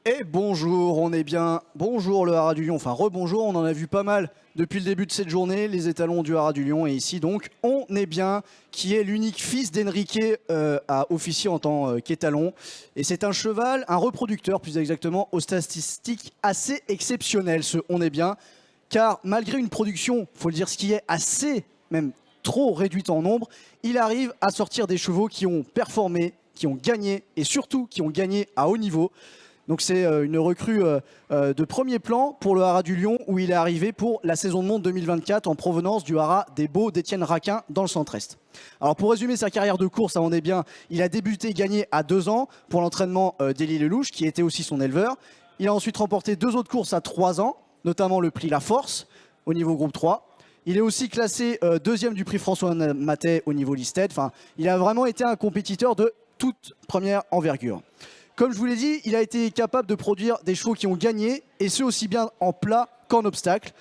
Et bonjour, on est bien. Bonjour le Haras du Lion, enfin rebonjour, on en a vu pas mal depuis le début de cette journée, les étalons du Haras du Lion. Et ici donc, on est bien, qui est l'unique fils d'Enrique à officier en tant qu'étalon. Et c'est un cheval, un reproducteur plus exactement, aux statistiques assez exceptionnelles, ce on est bien. Car malgré une production, faut le dire ce qui est, assez, même trop réduite en nombre, il arrive à sortir des chevaux qui ont performé, qui ont gagné et surtout qui ont gagné à haut niveau. Donc c'est une recrue de premier plan pour le Haras du Lion où il est arrivé pour la saison de monde 2024 en provenance du Haras des Baux d'Étienne Raquin dans le centre-est. Alors pour résumer sa carrière de course, on est bien, il a débuté gagné à 2 ans pour l'entraînement d'Élie Lelouch qui était aussi son éleveur. Il a ensuite remporté 2 autres courses à 3 ans, notamment le prix La Force au niveau groupe 3. Il est aussi classé deuxième du prix François Matet au niveau listed. Enfin, il a vraiment été un compétiteur de toute première envergure. Comme je vous l'ai dit, il a été capable de produire des chevaux qui ont gagné, et ce aussi bien en plat qu'en obstacle.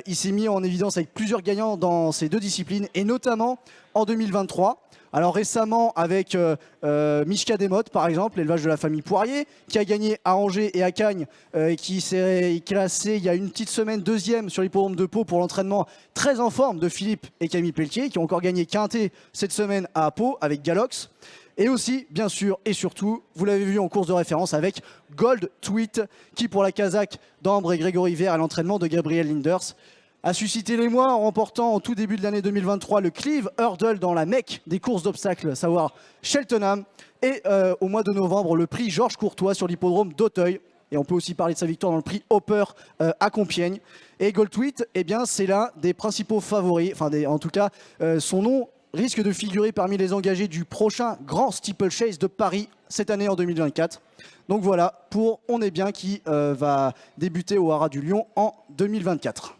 Il s'est mis en évidence avec plusieurs gagnants dans ces deux disciplines, et notamment en 2023. Alors récemment avec Mishka Desmottes par exemple, l'élevage de la famille Poirier, qui a gagné à Angers et à Cagnes, et qui s'est classé il y a une petite semaine deuxième sur l'hippodrome de Pau pour l'entraînement très en forme de Philippe et Camille Pelletier, qui ont encore gagné quintet cette semaine à Pau avec Galox. Et aussi, bien sûr, et surtout, vous l'avez vu en course de référence avec Gold Tweet, qui pour la Kazakh d'Ambre et Grégory Vert à l'entraînement de Gabriel Linders, a suscité l'émoi en remportant en tout début de l'année 2023 le Cleeve Hurdle dans la Mecque des courses d'obstacles, à savoir Cheltenham, et au mois de novembre le prix Georges Courtois sur l'hippodrome d'Auteuil. Et on peut aussi parler de sa victoire dans le prix Hopper à Compiègne. Et Gold Tweet, eh bien, c'est l'un des principaux favoris, enfin en tout cas, son nom risque de figurer parmi les engagés du prochain grand Steeplechase de Paris cette année en 2024. Donc voilà pour On est bien qui va débuter au Haras du Lion en 2024.